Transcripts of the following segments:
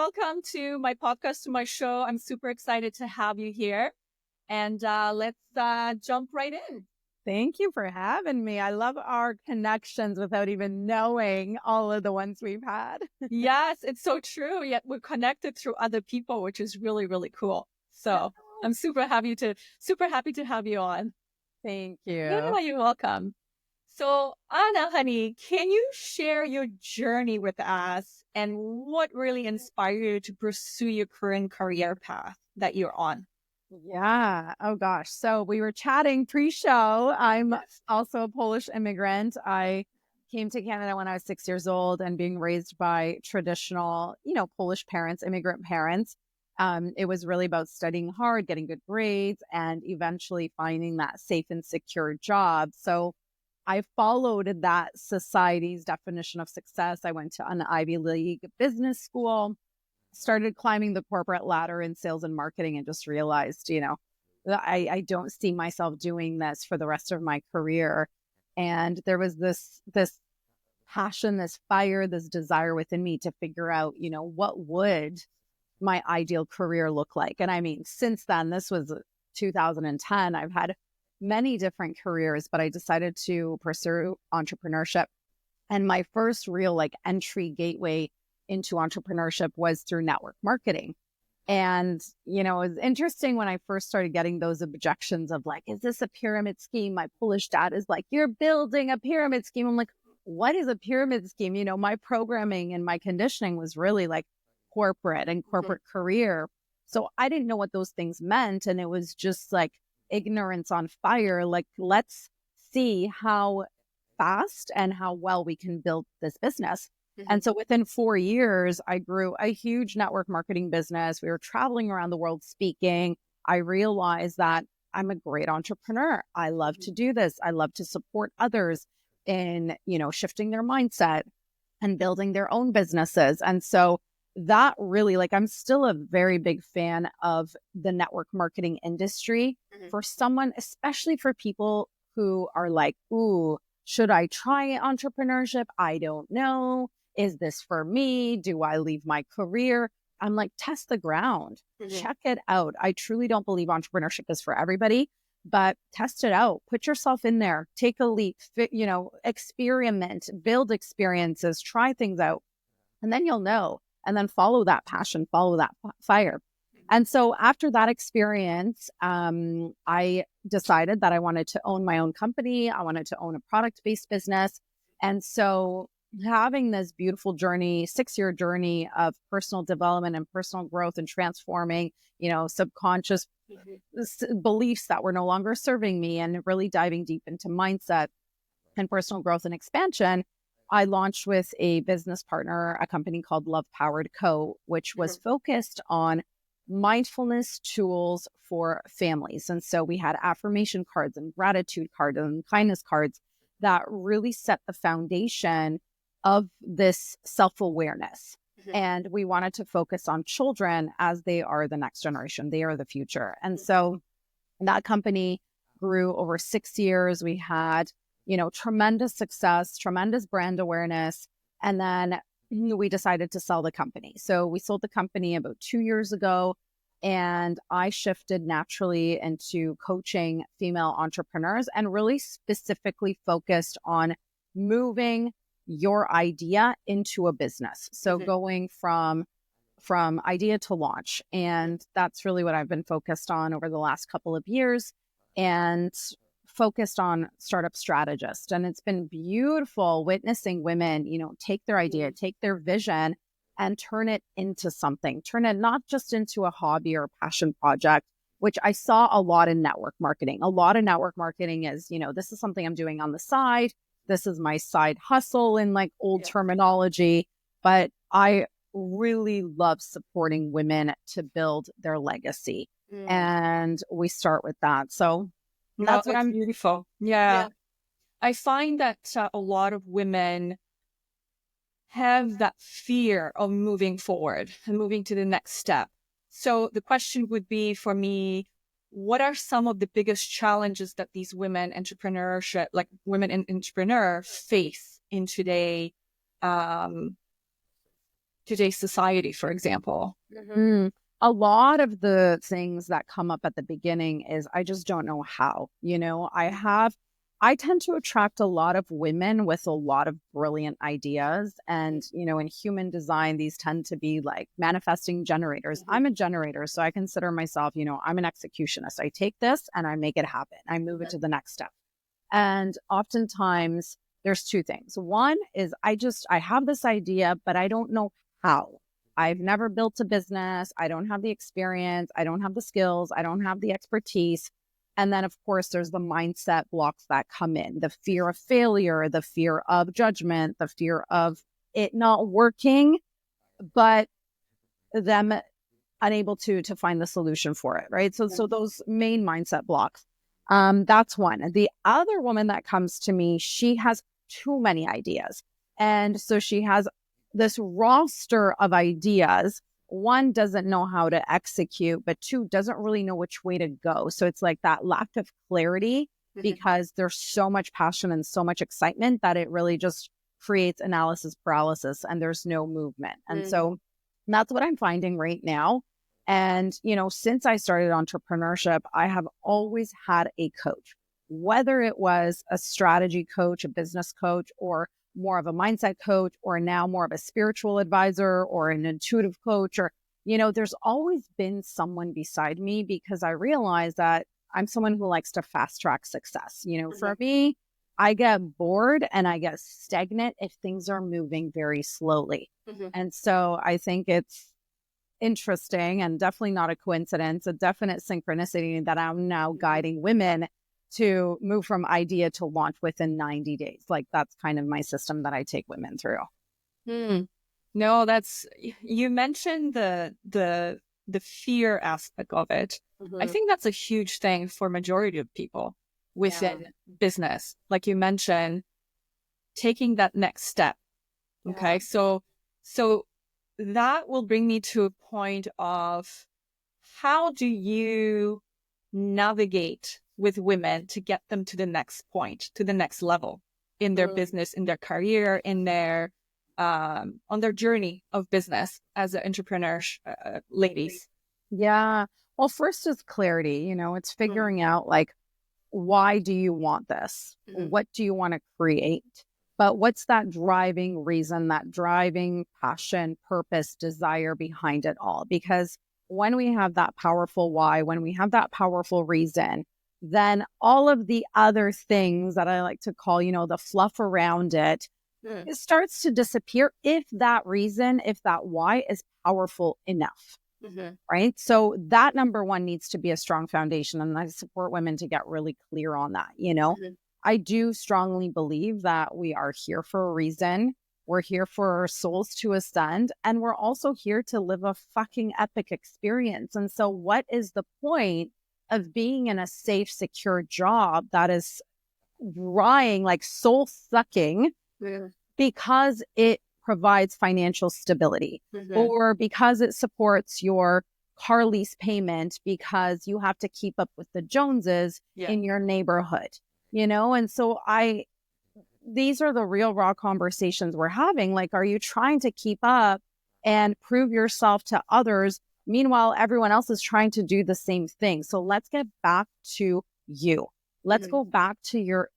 welcome to my podcast, to my show. I'm super excited to have you here. And let's jump right in. Thank you for having me. I love our connections without even knowing all of the ones we've had. Yes, it's so true. Yet we're connected through other people, which is really, really cool. So I'm super happy to have you on. Thank Yeah, you. you're welcome. So Anna, honey, can you share your journey with us and what really inspired you to pursue your current career path that you're on? Yeah. Oh gosh. So we were chatting pre-show. I'm also a Polish immigrant. I came to Canada when I was 6 years old and being raised by traditional, Polish parents, immigrant parents. It was really about studying hard, getting good grades, and eventually finding that safe and secure job. So I followed that society's definition of success. I went to an Ivy League business school, started climbing the corporate ladder in sales and marketing, and just realized, that I don't see myself doing this for the rest of my career. And there was this passion, this fire, this desire within me to figure out, what would my ideal career look like. And I mean, since then, this was 2010, I've had many different careers, but I decided to pursue entrepreneurship. And my first real entry gateway into entrepreneurship was through network marketing. And, it was interesting when I first started getting those objections of is this a pyramid scheme? My Polish dad is like, you're building a pyramid scheme. I'm like, what is a pyramid scheme? My programming and my conditioning was really corporate and corporate career. So I didn't know what those things meant. And it was just ignorance on fire. Let's see how fast and how well we can build this business. And so within 4 years, I grew a huge network marketing business. We were traveling around the world speaking. I realized that I'm a great entrepreneur. I love to do this. I love to support others in, shifting their mindset and building their own businesses. And so that really, I'm still a very big fan of the network marketing industry for someone, especially for people who are like, ooh, should I try entrepreneurship? I don't know. Is this for me? Do I leave my career? I'm like, test the ground, check it out. I truly don't believe entrepreneurship is for everybody, but test it out, put yourself in there, take a leap, experiment, build experiences, try things out, and then you'll know. And then follow that passion, follow that fire. And so after that experience, I decided that I wanted to own my own company. I wanted to own a product-based business. And so having this beautiful journey, 6-year journey of personal development and personal growth and transforming, subconscious beliefs that were no longer serving me and really diving deep into mindset and personal growth and expansion, I launched with a business partner, a company called Love Powered Co., which was focused on mindfulness tools for families. And so we had affirmation cards and gratitude cards and kindness cards that really set the foundation of this self-awareness. And we wanted to focus on children as they are the next generation. They are the future. And so that company grew over 6 years. We had, tremendous success, tremendous brand awareness. And then we decided to sell the company. So we sold the company about 2 years ago, and I shifted naturally into coaching female entrepreneurs and really specifically focused on moving your idea into a business. So going from idea to launch. And that's really what I've been focused on over the last couple of years, and focused on startup strategists. And it's been beautiful witnessing women, take their idea, take their vision and turn it into something, turn it not just into a hobby or a passion project, which I saw a lot in network marketing. A lot of network marketing is, this is something I'm doing on the side. This is my side hustle in old terminology. But I really love supporting women to build their legacy. And we start with that. So that's what I'm beautiful. Yeah. I find that a lot of women have that fear of moving forward and moving to the next step. So the question would be for me, what are some of the biggest challenges that these women entrepreneur face in today today's society, for example? Mm-hmm. A lot of the things that come up at the beginning is I just don't know how. I tend to attract a lot of women with a lot of brilliant ideas. And, in human design, these tend to be like manifesting generators. I'm a generator, so I consider myself, I'm an executionist. I take this and I make it happen. I move it to the next step. And oftentimes there's two things. One is I have this idea, but I don't know how. I've never built a business. I don't have the experience. I don't have the skills. I don't have the expertise. And then, of course, there's the mindset blocks that come in, the fear of failure, the fear of judgment, the fear of it not working, but them unable to find the solution for it, right? So those main mindset blocks. That's one. The other woman that comes to me, she has too many ideas. And so she has this roster of ideas. One, doesn't know how to execute, but two, doesn't really know which way to go. So it's like that lack of clarity because there's so much passion and so much excitement that it really just creates analysis paralysis and there's no movement. And so that's what I'm finding right now. And, since I started entrepreneurship, I have always had a coach, whether it was a strategy coach, a business coach, or more of a mindset coach, or now more of a spiritual advisor or an intuitive coach, or, there's always been someone beside me because I realize that I'm someone who likes to fast track success. For me, I get bored and I get stagnant if things are moving very slowly. And so I think it's interesting and definitely not a coincidence, a definite synchronicity that I'm now guiding women to move from idea to launch within 90 days. Like that's kind of my system that I take women through. No, you mentioned the fear aspect of it. I think that's a huge thing for majority of people within business. Like you mentioned, taking that next step. Okay. So that will bring me to a point of how do you navigate with women to get them to the next point, to the next level in their business, in their career, in their on their journey of business as an entrepreneur, ladies? Yeah. Well, first is clarity. It's figuring out like, why do you want this? What do you want to create? But what's that driving reason, that driving passion, purpose, desire behind it all? Because when we have that powerful why, when we have that powerful reason, then all of the other things that I like to call, the fluff around it, it starts to disappear if that reason, if that why is powerful enough. Right. So that number one needs to be a strong foundation. And I support women to get really clear on that. I do strongly believe that we are here for a reason. We're here for our souls to ascend. And we're also here to live a fucking epic experience. And so what is the point of being in a safe, secure job that is drying, like soul sucking, because it provides financial stability or because it supports your car lease payment because you have to keep up with the Joneses in your neighborhood, And so these are the real raw conversations we're having. Like, are you trying to keep up and prove yourself to others? Meanwhile, everyone else is trying to do the same thing. So let's get back to you. Let's go back to your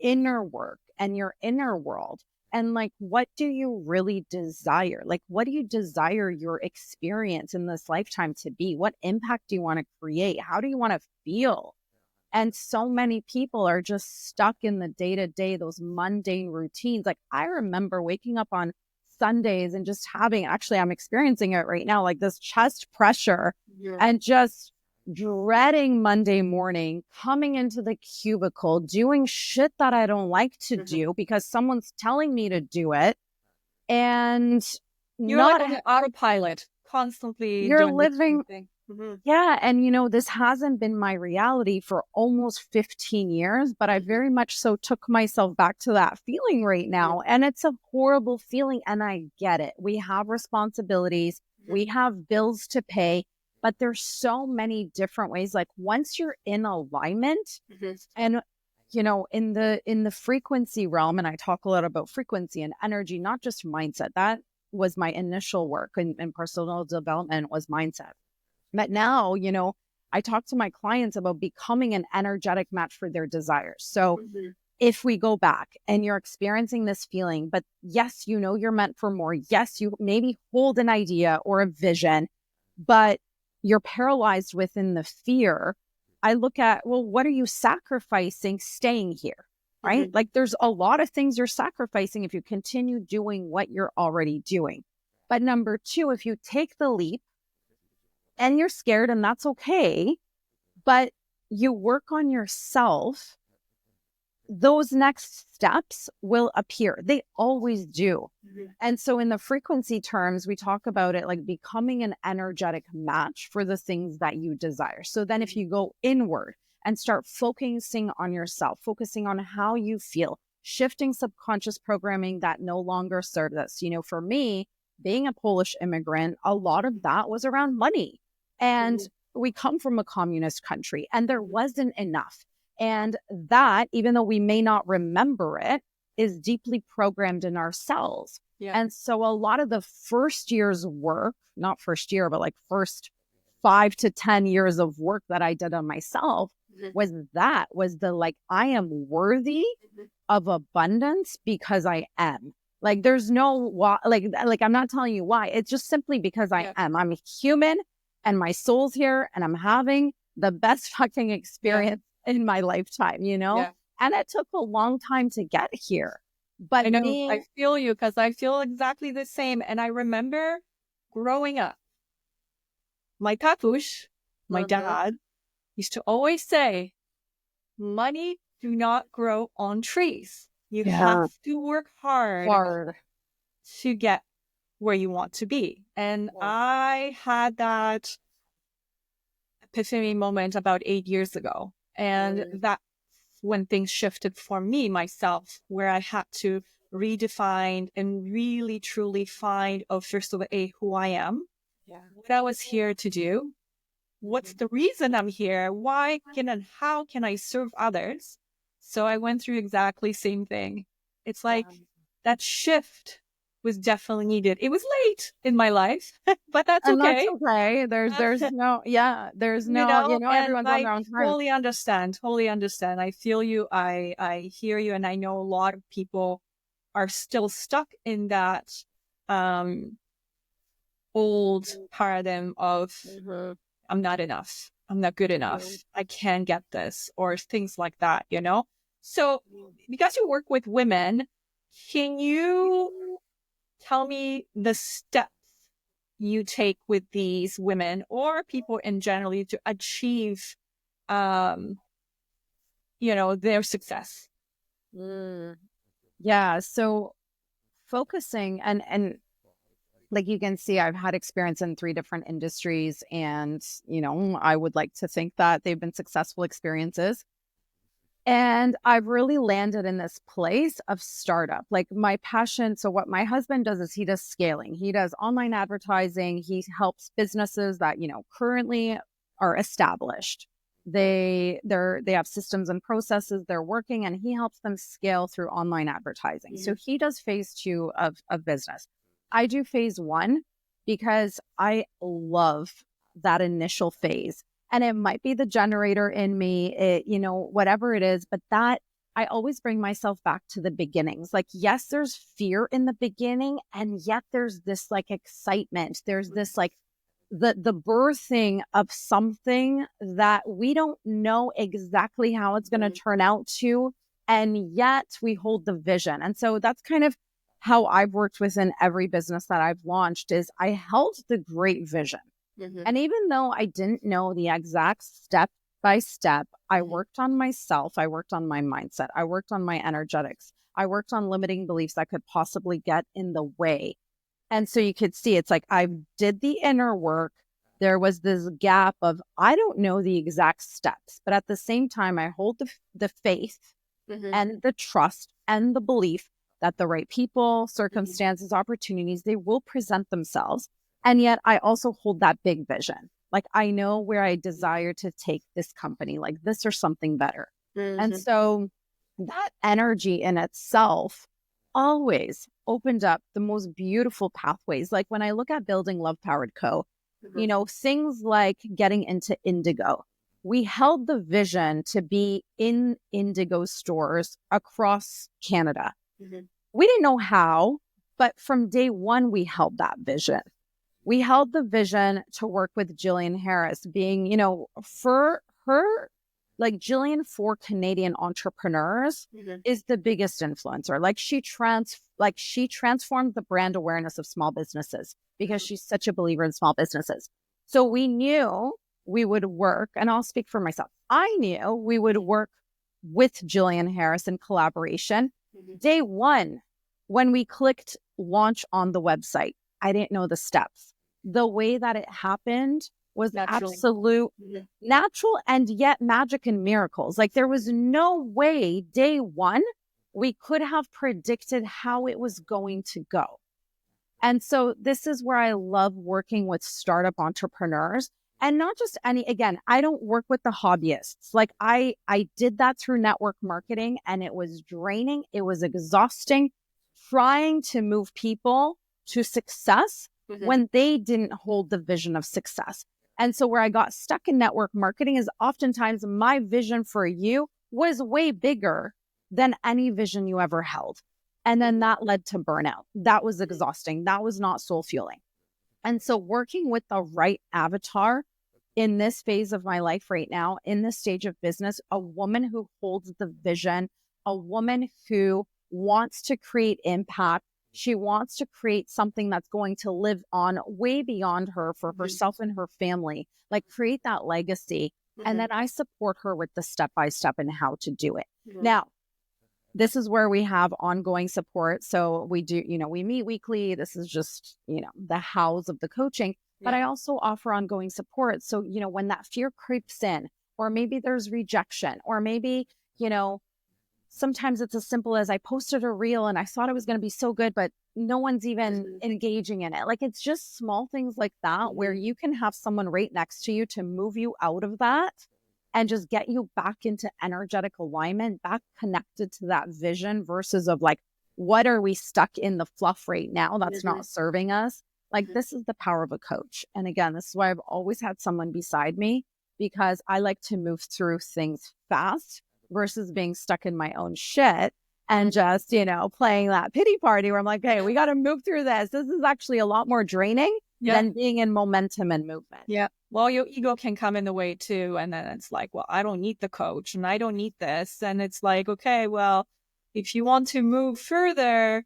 inner work and your inner world. And like, what do you really desire? Like, what do you desire your experience in this lifetime to be? What impact do you want to create? How do you want to feel? And so many people are just stuck in the day-to-day, those mundane routines. Like I remember waking up on Sundays and just actually I'm experiencing it right now, like this chest pressure and just dreading Monday morning, coming into the cubicle, doing shit that I don't like to do because someone's telling me to do it. And you're not like on autopilot, constantly you're doing living. the same thing. Yeah. And, this hasn't been my reality for almost 15 years, but I very much so took myself back to that feeling right now. And it's a horrible feeling. And I get it. We have responsibilities. We have bills to pay. But there's so many different ways. Like once you're in alignment and, in the frequency realm, and I talk a lot about frequency and energy, not just mindset, that was my initial work in personal development, was mindset. But now, I talk to my clients about becoming an energetic match for their desires. So if we go back and you're experiencing this feeling, but yes, you're meant for more. Yes, you maybe hold an idea or a vision, but you're paralyzed within the fear. I look at, well, what are you sacrificing staying here? Right? Like there's a lot of things you're sacrificing if you continue doing what you're already doing. But number two, if you take the leap and you're scared, and that's okay, but you work on yourself, those next steps will appear. They always do. And so in the frequency terms, we talk about it like becoming an energetic match for the things that you desire. So then if you go inward and start focusing on yourself, focusing on how you feel, shifting subconscious programming that no longer serves us. For me, being a Polish immigrant, a lot of that was around money. And we come from a communist country, and there wasn't enough. And that, even though we may not remember it, is deeply programmed in our cells. Yeah. And so a lot of the first year's work, not first year, but like first 5 to 10 years of work that I did on myself was the like, I am worthy of abundance because I am. Like, there's no why, like I'm not telling you why. It's just simply because I am. I'm human and my soul's here and I'm having the best fucking experience in my lifetime, Yeah. And it took a long time to get here. But I know, I feel you, because I feel exactly the same. And I remember growing up, my tapush, my dad, used to always say, money do not grow on trees. You have to work hard to get where you want to be. And I had that epiphany moment about 8 years ago. And that's when things shifted for me, myself, where I had to redefine and really, truly find, first of all, who I am, what I was here to do, what's the reason I'm here, and how can I serve others? So I went through exactly same thing. It's like that shift was definitely needed. It was late in my life, but that's okay. And that's okay. There's no, everyone's on their own time. Totally understand. I feel you. I hear you. And I know a lot of people are still stuck in that old paradigm of I'm not enough. I'm not good enough. I can't get this, or things like that, So because you work with women, can you tell me the steps you take with these women or people in general to achieve, their success? Yeah. So focusing and like you can see, I've had experience in 3 different industries, and, I would like to think that they've been successful experiences. And I've really landed in this place of startup, like my passion. So what my husband does is he does scaling. He does online advertising. He helps businesses that, currently are established. They have systems and processes they're working, and he helps them scale through online advertising. So he does phase 2 of business. I do phase 1 because I love that initial phase. And it might be the generator in me, whatever it is, but that I always bring myself back to the beginnings. Like, yes, there's fear in the beginning, and yet there's this like excitement. There's this like the birthing of something that we don't know exactly how it's going to turn out to, and yet we hold the vision. And so that's kind of how I've worked within every business that I've launched is I held the great vision. And even though I didn't know the exact step by step, I worked on myself. I worked on my mindset. I worked on my energetics. I worked on limiting beliefs that could possibly get in the way. And so you could see, it's like I did the inner work. There was this gap of, I don't know the exact steps, but at the same time, I hold the faith and the trust and the belief that the right people, circumstances, opportunities, they will present themselves. And yet I also hold that big vision. Like, I know where I desire to take this company, like this or something better. And so that energy in itself always opened up the most beautiful pathways. Like when I look at building Love Powered Co., you know, things like getting into indigo. We held the vision to be in indigo stores across Canada. We didn't know how, but from day one, we held that vision. We held the vision to work with Jillian Harris, being, you know, for her, like Jillian for Canadian entrepreneurs is the biggest influencer. Like she transformed the brand awareness of small businesses because she's such a believer in small businesses. So we knew we would work, and I'll speak for myself. I knew we would work with Jillian Harris in collaboration. Day one, when we clicked launch on the website, I didn't know the steps. The way that it happened was absolute natural and yet magic and miracles. Like there was no way day one we could have predicted how it was going to go. And so this is where I love working with startup entrepreneurs, and not just any, again, I don't work with the hobbyists. Like I did that through network marketing, and it was draining. It was exhausting trying to move people to success when they didn't hold the vision of success. And so where I got stuck in network marketing is oftentimes my vision for you was way bigger than any vision you ever held. And then that led to burnout. That was exhausting. That was not soul fueling. And so working with the right avatar in this phase of my life right now, in this stage of business, a woman who holds the vision, a woman who wants to create impact. She wants to create something that's going to live on way beyond her for herself and her family, like create that legacy. And then I support her with the step-by-step and how to do it. Now, this is where we have ongoing support. So we do, you know, we meet weekly. This is just, you know, the hows of the coaching, but I also offer ongoing support. So, you know, when that fear creeps in, or maybe there's rejection, or maybe, you know, sometimes it's as simple as I posted a reel and I thought it was going to be so good, but no one's even engaging in it. Like it's just small things like that where you can have someone right next to you to move you out of that and just get you back into energetic alignment, back connected to that vision versus of like, what are we stuck in the fluff right now that's not serving us? Like this is the power of a coach. And again, this is why I've always had someone beside me, because I like to move through things fast versus being stuck in my own shit and just, you know, playing that pity party where I'm like, hey, we got to move through this. This is actually a lot more draining than being in momentum and movement. Yeah. Well, your ego can come in the way too. And then it's like, well, I don't need the coach and I don't need this. And it's like, okay, well, if you want to move further,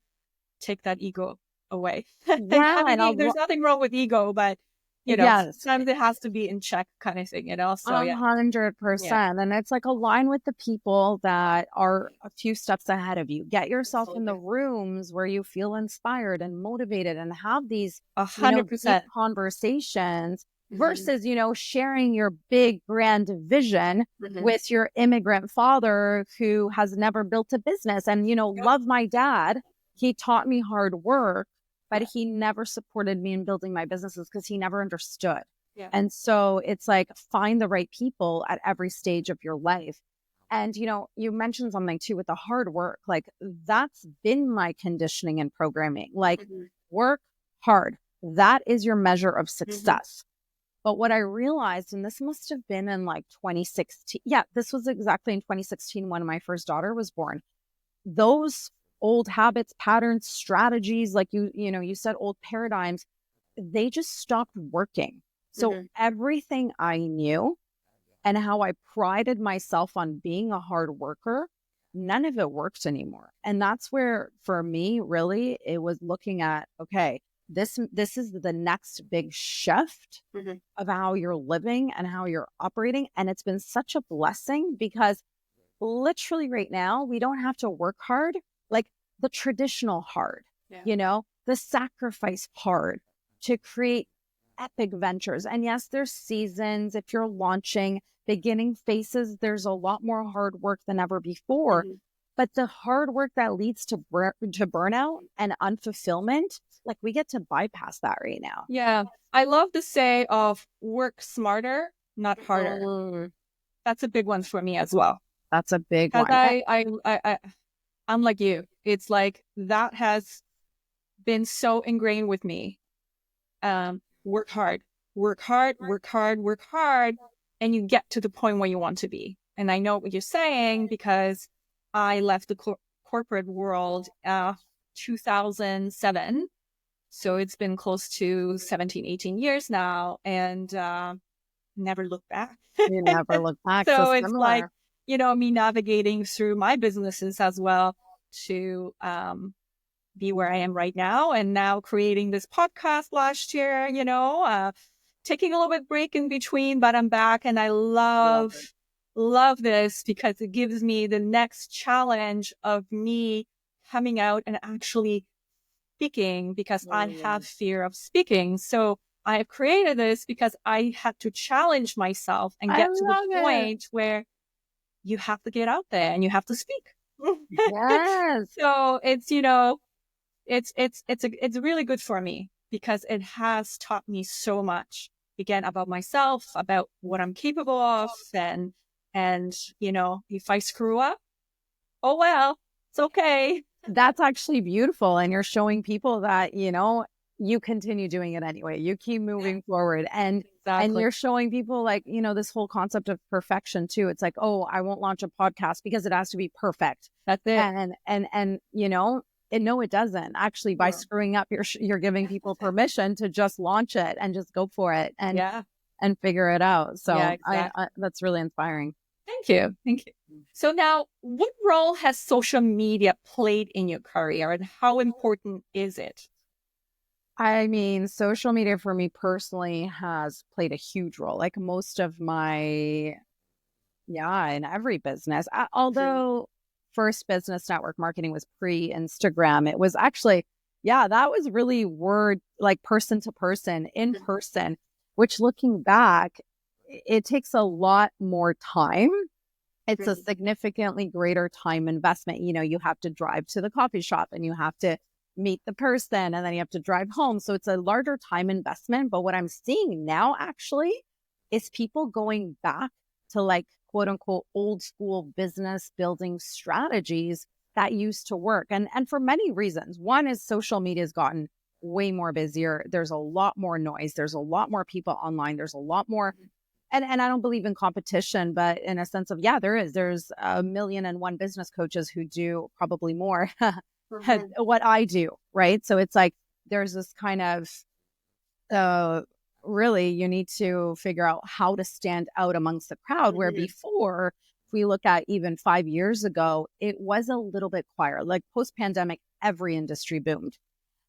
take that ego away. There's nothing wrong with ego, but you know, sometimes it has to be in check kind of thing, you know? So 100%. And it's like align with the people that are a few steps ahead of you. Get yourself in the rooms where you feel inspired and motivated and have these 100% conversations versus, you know, sharing your big grand vision with your immigrant father who has never built a business. And, you know, love my dad. He taught me hard work, but he never supported me in building my businesses because he never understood. And so it's like, find the right people at every stage of your life. And, you know, you mentioned something too with the hard work, like that's been my conditioning and programming, like work hard. That is your measure of success. But what I realized, and this must have been in like 2016. Yeah, this was exactly in 2016 when my first daughter was born. Those old habits, patterns, strategies, like you said, old paradigms, they just stopped working. So everything I knew and how I prided myself on being a hard worker, none of it works anymore. And that's where, for me, really, it was looking at, okay, this is the next big shift of how you're living and how you're operating. And it's been such a blessing because literally right now, we don't have to work hard, like the traditional hard, you know, the sacrifice hard to create epic ventures. And yes, there's seasons. If you're launching beginning phases, there's a lot more hard work than ever before. But the hard work that leads to burnout and unfulfillment, like we get to bypass that right now. Yeah. I love the say of work smarter, not harder. That's a big one for me as well. That's a big one. I'm like you. It's like that has been so ingrained with me. Work hard, work hard, work hard, work hard, and you get to the point where you want to be. And I know what you're saying because I left the corporate world 2007. So it's been close to 17, 18 years now, and never looked back. You never look back. So So it's like, similar. me navigating through my businesses as well to be where I am right now. And now creating this podcast last year, taking a little bit break in between, but I'm back and I Love it. love this because it gives me the next challenge of me coming out and actually speaking because I have fear of speaking. So I have created this because I had to challenge myself and I get to the love it. point where you have to get out there and you have to speak. Yes. So it's, it's really good for me because it has taught me so much again about myself, about what I'm capable of, and if I screw up, oh well, it's okay. That's actually beautiful. And you're showing people that, you continue doing it anyway. You keep moving forward. And Exactly. you're showing people like, this whole concept of perfection too. It's like, oh, I won't launch a podcast because it has to be perfect. That's it. And no, it doesn't. Actually, by Yeah. screwing up, you're giving people permission to just launch it and just go for it Yeah. and figure it out. Yeah, So exactly. I that's really inspiring. Thank you. Thank you. So now, what role has social media played in your career and how important is it? I mean, social media for me personally has played a huge role. Like most of my, yeah, in every business. Although first business network marketing was pre Instagram, it was actually, yeah, that was really word like person to person, in person, which looking back, it takes a lot more time. It's a significantly greater time investment. You have to drive to the coffee shop and you have to meet the person and then you have to drive home. So it's a larger time investment. But what I'm seeing now actually is people going back to like quote unquote old school business building strategies that used to work. And for many reasons. One is social media has gotten way more busier. There's a lot more noise. There's a lot more people online. There's a lot more and I don't believe in competition, but in a sense of, yeah, there's 1,000,001 business coaches who do probably more what I do. Right. So it's like, there's this kind of, really, you need to figure out how to stand out amongst the crowd where before, if we look at even 5 years ago, it was a little bit quieter, like post pandemic, every industry boomed.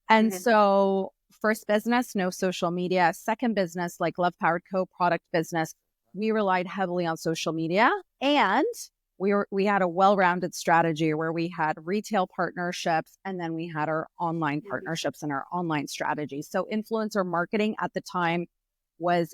And so first business, no social media. Second business, like Love Powered Co product business, we relied heavily on social media. And we had a well-rounded strategy where we had retail partnerships and then we had our online partnerships and our online strategy. So influencer marketing at the time was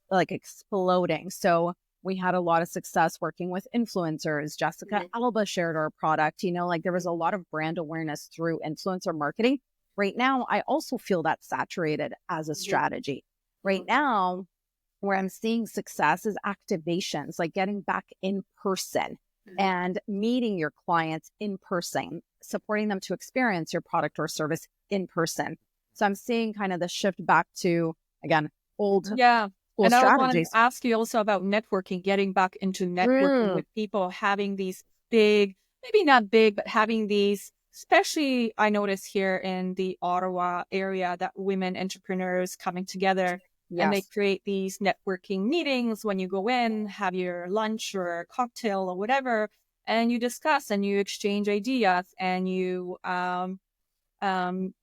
exploding. So we had a lot of success working with influencers. Jessica Alba shared our product. Like there was a lot of brand awareness through influencer marketing. Right now, I also feel that's saturated as a strategy. Right now, where I'm seeing success is activations, like getting back in person and meeting your clients in person, supporting them to experience your product or service in person. So I'm seeing kind of the shift back to, again, old Yeah. school And I was wanting to strategies. ask you also about networking, getting back into networking with people, having these big, maybe not big, but having these, especially I notice here in the Ottawa area, that women entrepreneurs coming together and they Yes. create these networking meetings when you go in, have your lunch or cocktail or whatever, and you discuss and you exchange ideas and you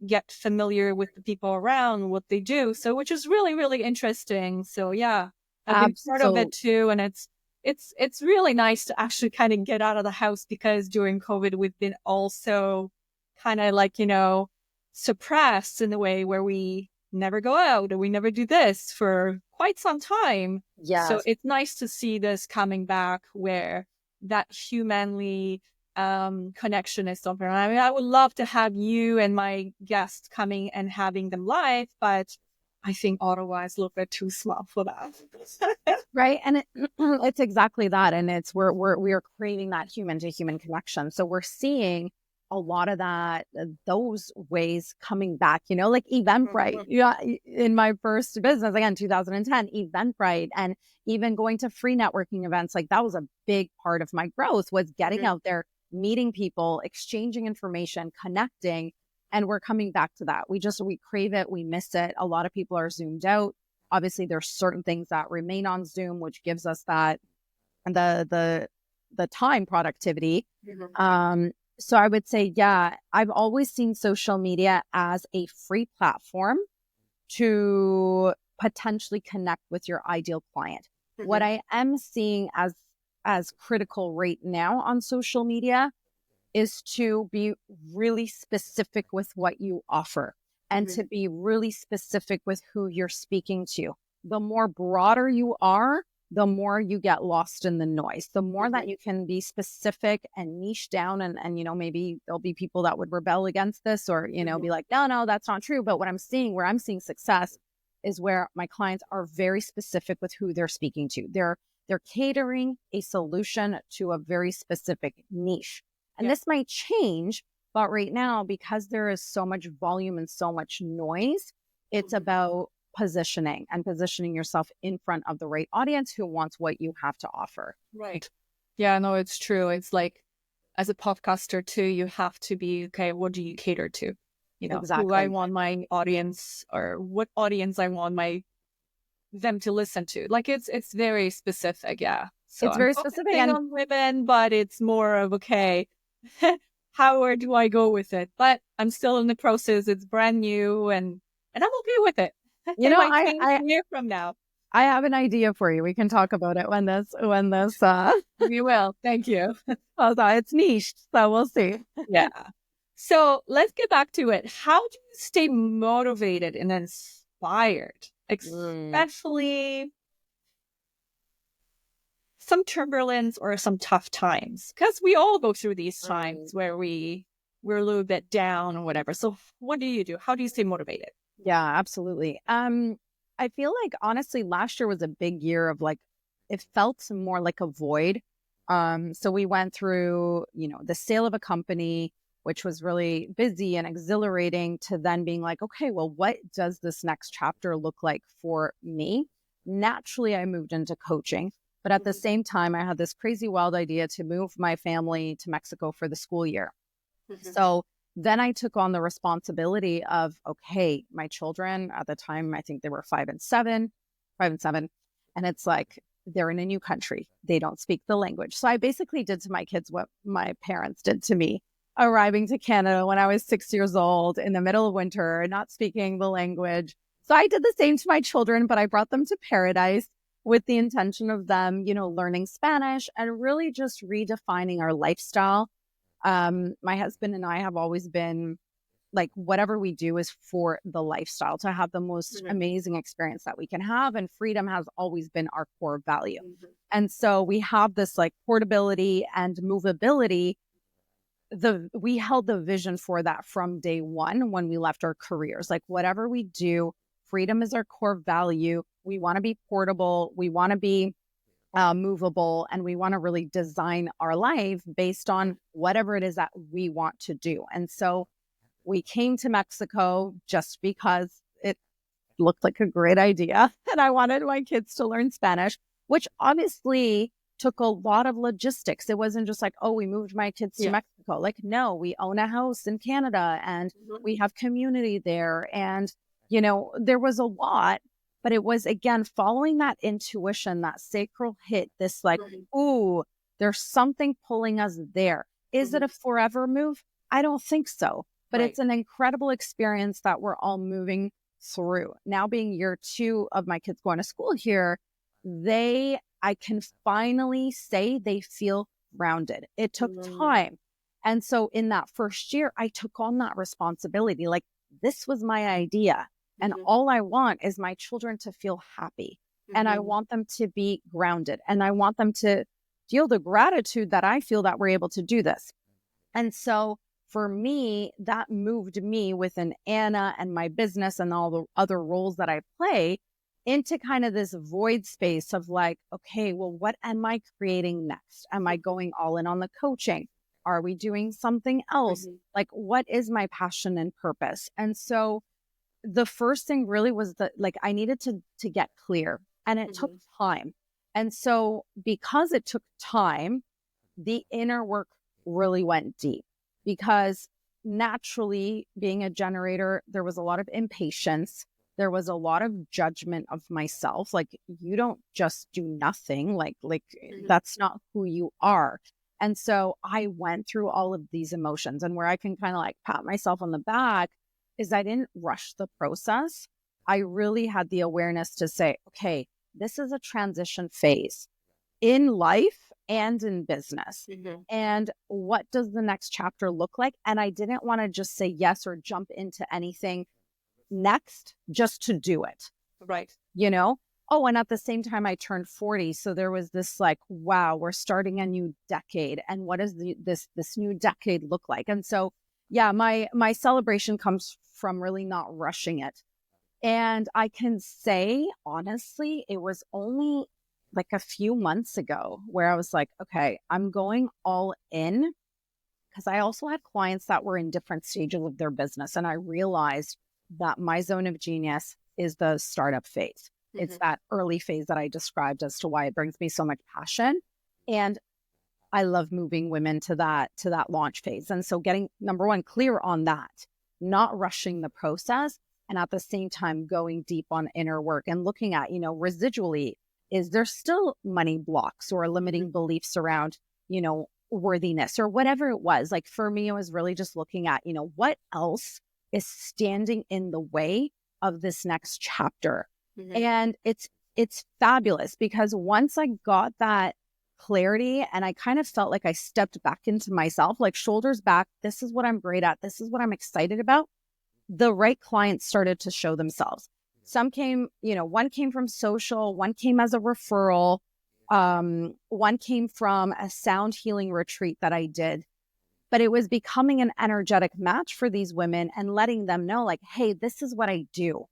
get familiar with the people around, what they do. So, which is really, really interesting. So, yeah, I've been part of it Absolutely. too, and it's really nice to actually kind of get out of the house because during COVID we've been also kind of like suppressed in the way where we never go out or we never do this for quite some time. So Yes. it's nice to see this coming back where that humanly connection is something. I mean, I would love to have you and my guests coming and having them live, but I think Ottawa is a little bit too small for that. Right. And it's exactly that. And we are creating that human to human connection. So we're seeing a lot of that, those ways coming back, you know, like Eventbrite. Yeah, in my first business, again, 2010, Eventbrite, and even going to free networking events, like that was a big part of my growth, was getting out there, meeting people, exchanging information, connecting. And we're coming back to that. We crave it. We miss it. A lot of people are zoomed out. Obviously, there's certain things that remain on Zoom, which gives us that, the time productivity. So I would say, yeah, I've always seen social media as a free platform to potentially connect with your ideal client. What I am seeing as critical right now on social media is to be really specific with what you offer and to be really specific with who you're speaking to. The more broader you are, the more you get lost in the noise. The more that you can be specific and niche down, and you know, maybe there'll be people that would rebel against this, or, you know, be like, no, that's not true. But what I'm seeing, where I'm seeing success, is where my clients are very specific with who they're speaking to. They're catering a solution to a very specific niche. And this might change, but right now, because there is so much volume and so much noise, it's about positioning yourself in front of the right audience who wants what you have to offer. Right. Yeah, no, it's true. It's like, as a podcaster too, you have to be, okay, what do you cater to? You know, who I want my audience, or what audience I want them to listen to. Like it's very specific. Yeah. So it's very specific on women, but it's more of, okay, how do I go with it? But I'm still in the process. It's brand new, and I'm okay with it. You know, a year from now, I have an idea for you. We can talk about it when this. We will. Thank you. Although it's niche, so we'll see. Yeah. So let's get back to it. How do you stay motivated and inspired, especially some turbulence or some tough times? Because we all go through these times where we're a little bit down or whatever. So what do you do? How do you stay motivated? Yeah, absolutely. I feel like, honestly, last year was a big year of, like, it felt more like a void. So we went through, you know, the sale of a company, which was really busy and exhilarating, to then being like, okay, well, what does this next chapter look like for me? Naturally, I moved into coaching, but at the same time, I had this crazy wild idea to move my family to Mexico for the school year. So then I took on the responsibility of, okay, my children at the time, I think they were 5 and 7. And it's like, they're in a new country. They don't speak the language. So I basically did to my kids what my parents did to me, arriving to Canada when I was 6 years old in the middle of winter, not speaking the language. So I did the same to my children, but I brought them to paradise with the intention of them, you know, learning Spanish and really just redefining our lifestyle. My husband and I have always been like, whatever we do is for the lifestyle, to have the most amazing experience that we can have. And freedom has always been our core value. And so we have this, like, portability and movability. We held the vision for that from day one when we left our careers. Like, whatever we do, freedom is our core value. We want to be portable. We want to be movable, and we want to really design our life based on whatever it is that we want to do. And so we came to Mexico just because it looked like a great idea, and I wanted my kids to learn Spanish, which obviously took a lot of logistics. It wasn't just like, oh, we moved my kids to Mexico. Like, no, we own a house in Canada and we have community there. And, you know, there was a lot. But it was, again, following that intuition, that sacral hit, this like, ooh, there's something pulling us there. Is it a forever move? I don't think so. But it's an incredible experience that we're all moving through. Now, being year 2 of my kids going to school here, I can finally say they feel grounded. It took time. And so in that first year, I took on that responsibility. Like, this was my idea. And all I want is my children to feel happy. And I want them to be grounded. And I want them to feel the gratitude that I feel that we're able to do this. And so for me, that moved me within Anna and my business and all the other roles that I play into kind of this void space of like, okay, well, what am I creating next? Am I going all in on the coaching? Are we doing something else? Mhm. Like, what is my passion and purpose? And so the first thing really was that, like, I needed to get clear, and it took Mhm. time. And so because it took time, the inner work really went deep, because naturally, being a generator, there was a lot of impatience. There was a lot of judgment of myself. Like, you don't just do nothing. Like Mhm. that's not who you are. And so I went through all of these emotions, and where I can kind of like pat myself on the back is I didn't rush the process. I really had the awareness to say, okay, this is a transition phase in life and in business. Mhm. And what does the next chapter look like? And I didn't want to just say yes or jump into anything next just to do it, Right. you know? Oh, and at the same time, I turned 40. So there was this like, wow, we're starting a new decade. And what does this new decade look like? And so, yeah, my celebration comes from really not rushing it. And I can say, honestly, it was only like a few months ago where I was like, okay, I'm going all in, because I also had clients that were in different stages of their business. And I realized that my zone of genius is the startup phase. It's Mhm. that early phase that I described as to why it brings me so much passion. And I love moving women to that launch phase. And so getting, number one, clear on that, not rushing the process, and at the same time going deep on inner work and looking at, residually, is there still money blocks or Mhm. limiting beliefs around, worthiness or whatever it was. Like for me, it was really just looking at, what else is standing in the way of this next chapter. Mhm. And it's fabulous, because once I got that clarity, and I kind of felt like I stepped back into myself, like shoulders back. This is what I'm great at. This is what I'm excited about. The right clients started to show themselves. Some came, one came from social, one came as a referral. One came from a sound healing retreat that I did, but it was becoming an energetic match for these women and letting them know, like, hey, this is what I do.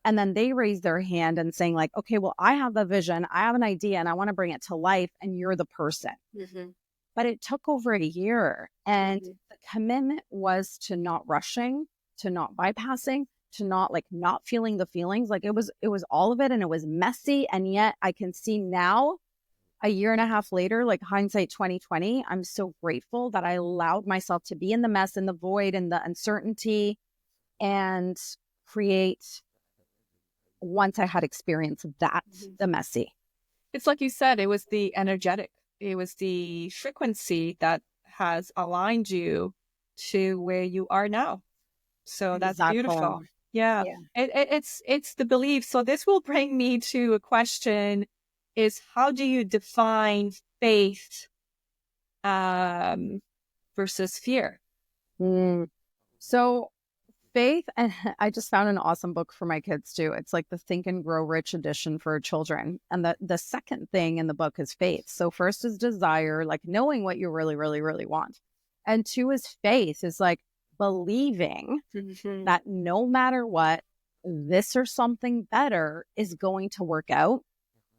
And then they raise their hand and saying, like, okay, well, I have the vision, I have an idea, and I want to bring it to life, and you're the person. Mhm. But it took over a year. And Mhm. the commitment was to not rushing, to not bypassing, to not feeling the feelings. Like it was all of it, and it was messy. And yet I can see now, a year and a half later, like hindsight 2020, I'm so grateful that I allowed myself to be in the mess and the void and the uncertainty, and create, once I had experience of that, Mhm. the messy. It's like you said, it was the energetic, it was the frequency that has aligned you to where you are now. So that's Exactly. beautiful. Yeah. Yeah. It's the belief. So this will bring me to a question: is how do you define faith um, versus fear? Mm. So faith, and I just found an awesome book for my kids too. It's like the Think and Grow Rich edition for children. And the second thing in the book is faith. So first is desire, like knowing what you really, really, really want. And two is faith, is like believing Mhm. that no matter what, this or something better is going to work out.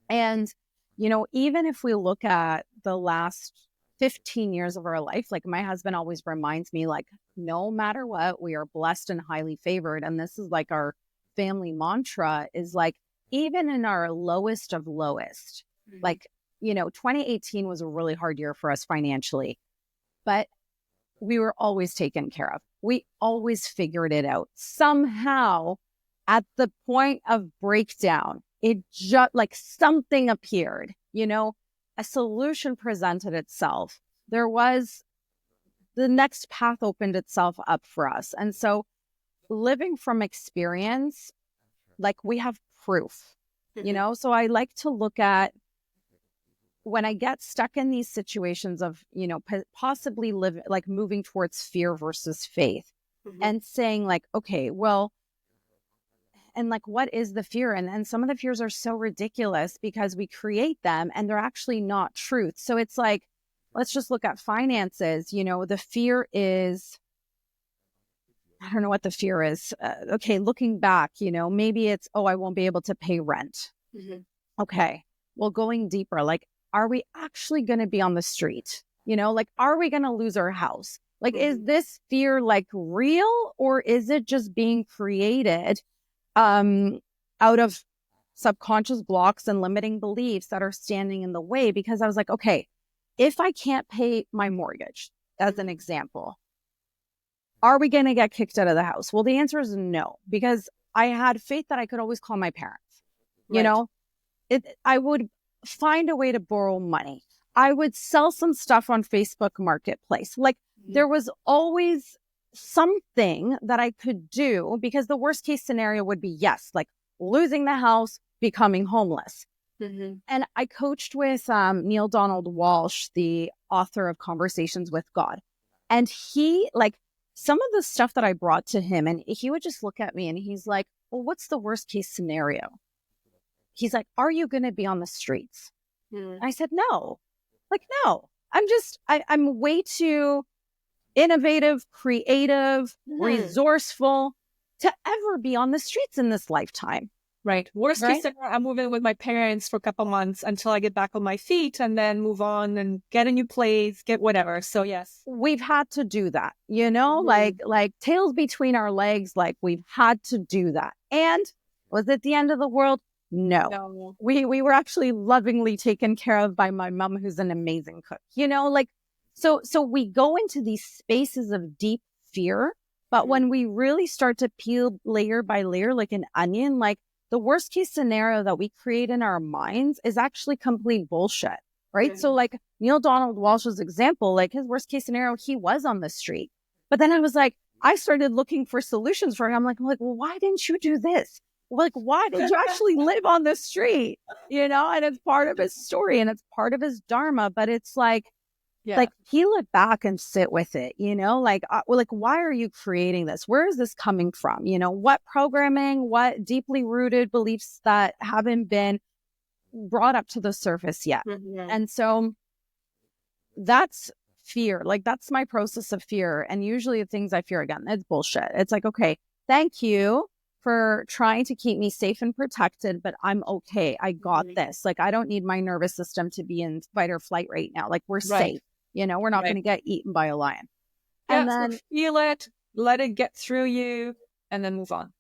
And, even if we look at the last 15 years of our life, like my husband always reminds me, like, no matter what, we are blessed and highly favored. And this is like our family mantra, is like, even in our lowest of lowest, Mhm. like, 2018 was a really hard year for us financially, but we were always taken care of. We always figured it out. Somehow, at the point of breakdown, it just like something appeared, a solution presented itself. There was, the next path opened itself up for us. And so, living from experience, like we have proof, Mhm. so I like to look at, when I get stuck in these situations of, possibly live, like moving towards fear versus faith, Mhm. and saying like, okay, well, and like, what is the fear? And some of the fears are so ridiculous because we create them and they're actually not truth. So it's like, let's just look at finances. The fear is, I don't know what the fear is. Okay, looking back, maybe it's, oh, I won't be able to pay rent. Mhm. Okay. Well, going deeper, like, are we actually going to be on the street? Like, are we going to lose our house? Like, is this fear like real, or is it just being created out of subconscious blocks and limiting beliefs that are standing in the way? Because I was like, okay, if I can't pay my mortgage, as an example, are we going to get kicked out of the house? Well, the answer is no, because I had faith that I could always call my parents. I would find a way to borrow money. I would sell some stuff on Facebook Marketplace. Like, there was always something that I could do, because the worst case scenario would be, yes, like losing the house, becoming homeless. And I coached with Neil Donald Walsh, the author of Conversations with God. And he, like, some of the stuff that I brought to him, and he would just look at me and he's like, well, what's the worst case scenario? He's like, are you going to be on the streets? I said, no. Like, no, I'm way too innovative, creative, resourceful to ever be on the streets in this lifetime. Right. Worst case scenario, I'm moving with my parents for a couple months until I get back on my feet, and then move on and get a new place, get whatever. So yes, we've had to do that, like tails between our legs. Like, we've had to do that. And was it the end of the world? No. We were actually lovingly taken care of by my mom, who's an amazing cook, like, so we go into these spaces of deep fear. But when we really start to peel layer by layer, like an onion, like, the worst case scenario that we create in our minds is actually complete bullshit, right? So like Neil Donald Walsh's example, like, his worst case scenario, he was on the street. But then I was like, I started looking for solutions for him. I'm like, well, why didn't you do this? Like, why did you actually live on the street? And it's part of his story and it's part of his dharma, but it's like, like, peel it back and sit with it, like, why are you creating this? Where is this coming from? What programming, what deeply rooted beliefs that haven't been brought up to the surface yet? And so that's fear. Like, that's my process of fear. And usually the things I fear, again, it's bullshit. It's like, okay, thank you for trying to keep me safe and protected, but I'm okay. I got this. Like, I don't need my nervous system to be in fight or flight right now. Like, we're safe. We're not going to get eaten by a lion. And then feel it, let it get through you, and then move on.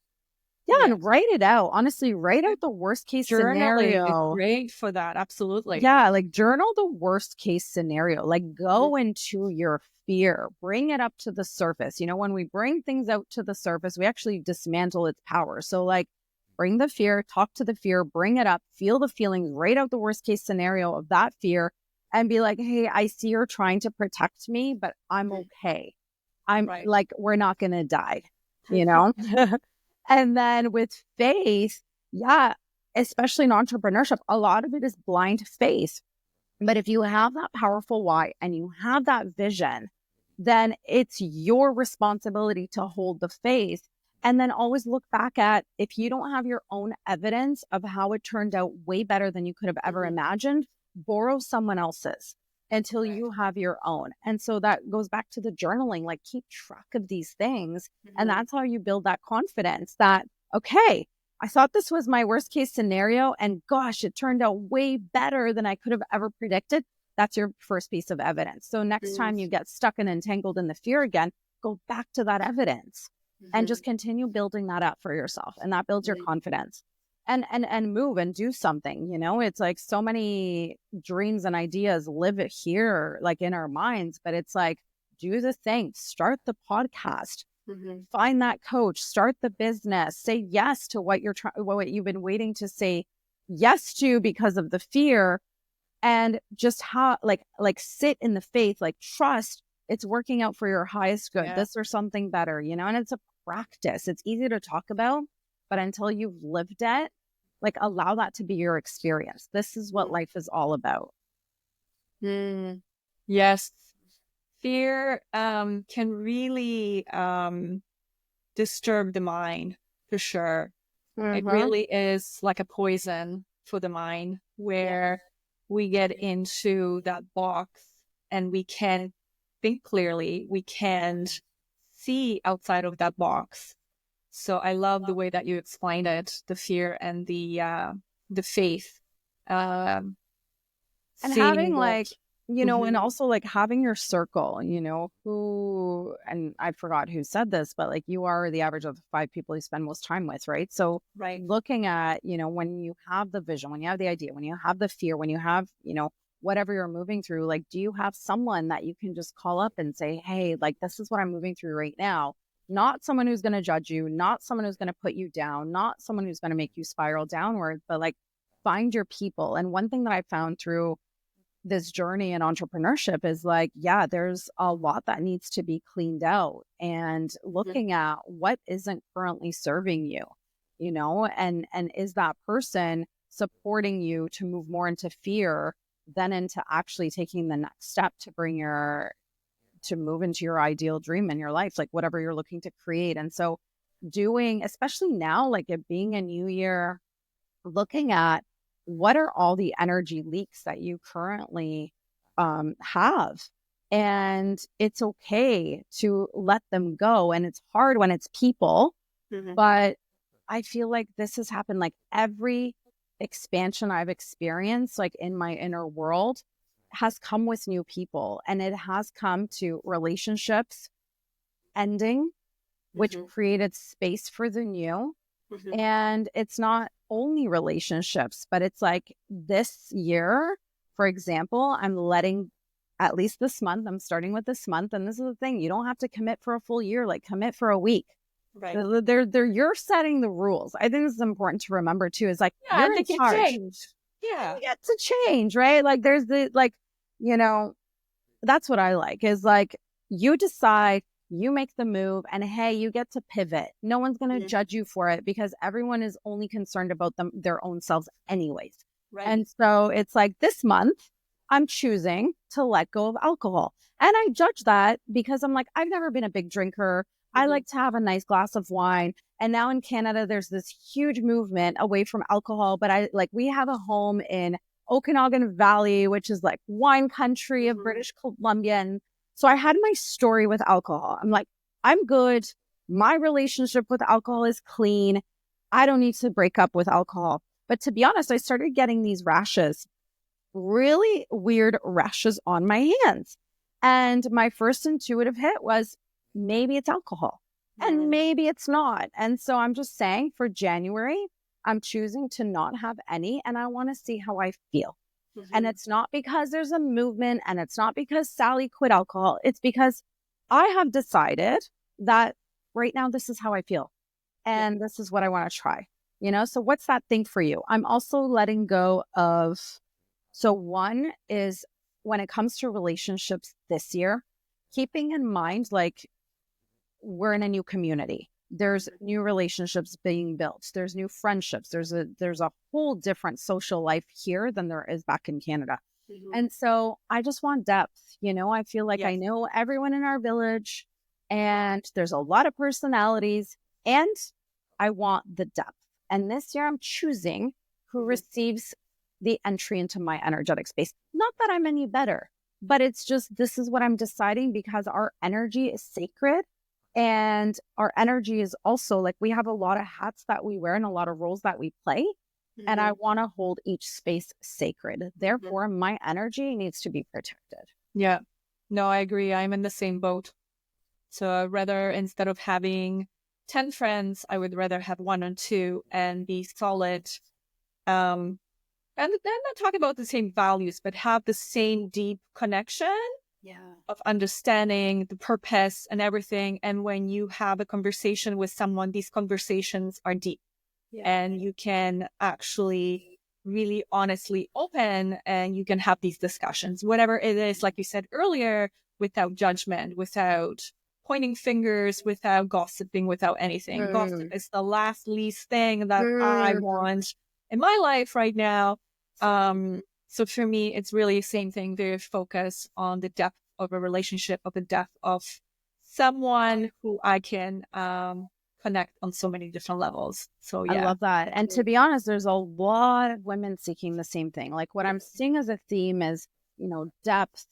And write it out. Honestly, write out the worst case scenario. Is great for that. Absolutely. Yeah, like, journal the worst case scenario. Like, go into your fear, bring it up to the surface. When we bring things out to the surface, we actually dismantle its power. So, like, bring the fear, talk to the fear, bring it up, feel the feelings, write out the worst case scenario of that fear, and be like, hey, I see you're trying to protect me, but I'm okay. I'm like, we're not going to die, And then with faith, especially in entrepreneurship, a lot of it is blind faith. But if you have that powerful why and you have that vision, then it's your responsibility to hold the faith. And then always look back at, if you don't have your own evidence of how it turned out way better than you could have ever imagined, borrow someone else's until you have your own. And so that goes back to the journaling, like, keep track of these things. And that's how you build that confidence that, okay, I thought this was my worst case scenario, and gosh, it turned out way better than I could have ever predicted. That's your first piece of evidence. So next time you get stuck and entangled in the fear again, go back to that evidence and just continue building that up for yourself. And that builds your confidence. And move and do something. It's like, so many dreams and ideas live here, like, in our minds, but it's like, do the thing, start the podcast, find that coach, start the business, say yes to what what you've been waiting to say yes to because of the fear, and just sit in the faith, like, trust it's working out for your highest good, this or something better, and it's a practice. It's easy to talk about, but until you've lived it, like, allow that to be your experience. This is what life is all about. Yes. Fear can really disturb the mind, for sure. It really is like a poison for the mind, where we get into that box and we can't think clearly. We can't see outside of that box. So I love the way that you explained it, the fear and the faith. And having, like, and also like having your circle, who, and I forgot who said this, but like you are the average of the 5 people you spend most time with, right? So Right. looking at, when you have the vision, when you have the idea, when you have the fear, when you have, whatever you're moving through, like, do you have someone that you can just call up and say, hey, like, this is what I'm moving through right now? Not someone who's going to judge you, not someone who's going to put you down, not someone who's going to make you spiral downward, but like find your people. And one thing that I found through this journey in entrepreneurship is like, yeah, there's a lot that needs to be cleaned out and looking at what isn't currently serving you, and is that person supporting you to move more into fear than into actually taking the next step to move into your ideal dream in your life, like whatever you're looking to create. And so especially now, like it being a new year, looking at what are all the energy leaks that you currently have. And it's okay to let them go. And it's hard when it's people, but I feel like this has happened like every expansion I've experienced, like in my inner world, has come with new people. And it has come to relationships ending, which created space for the new. And it's not only relationships, but it's like this year, for example, I'm letting, at least this month, I'm starting with this month. And this is the thing, you don't have to commit for a full year, like commit for a week. Right. You're setting the rules. I think this is important to remember too, is like, Yeah, you're in charge. change. Yeah. You get to change, right? Like there's that's what I like is like, you decide, you make the move, and hey, you get to pivot. No one's going to judge you for it because everyone is only concerned about their own selves anyways. Right. And so it's like this month, I'm choosing to let go of alcohol. And I judge that because I'm like, I've never been a big drinker. I like to have a nice glass of wine. And now in Canada, there's this huge movement away from alcohol. But we have a home in Okanagan Valley, which is like wine country of British Columbia. And so I had my story with alcohol. I'm like, I'm good. My relationship with alcohol is clean. I don't need to break up with alcohol. But to be honest, I started getting these rashes, really weird rashes on my hands. And my first intuitive hit was maybe it's alcohol and maybe it's not. And so I'm just saying for January, I'm choosing to not have any, and I want to see how I feel. And it's not because there's a movement, and it's not because Sally quit alcohol. It's because I have decided that right now, this is how I feel. And this is what I want to try, So what's that thing for you? I'm also letting go of, so one is when it comes to relationships this year, keeping in mind, like we're in a new community. There's new relationships being built. There's new friendships. There's a whole different social life here than there is back in Canada. And so I just want depth. I feel like I know everyone in our village and there's a lot of personalities and I want the depth. And this year I'm choosing who receives the entry into my energetic space. Not that I'm any better, but it's just, this is what I'm deciding because our energy is sacred. And our energy is also like, we have a lot of hats that we wear and a lot of roles that we play. And I want to hold each space sacred. Therefore, my energy needs to be protected. Yeah. No, I agree. I'm in the same boat. So rather, instead of having 10 friends, I would rather have 1 or 2 and be solid. And then not talk about the same values, but have the same deep connection. Of understanding the purpose and everything. And when you have a conversation with someone, these conversations are deep and you can actually really honestly open and you can have these discussions, whatever it is, like you said earlier, without judgment, without pointing fingers, without gossiping, without anything. Gossip is the least thing that I want in my life right now. So for me, it's really the same thing. Very focused on the depth of a relationship, of the depth of someone who I can connect on so many different levels. So yeah. I love that. And to be honest, there's a lot of women seeking the same thing. Like what I'm seeing as a theme is, depth,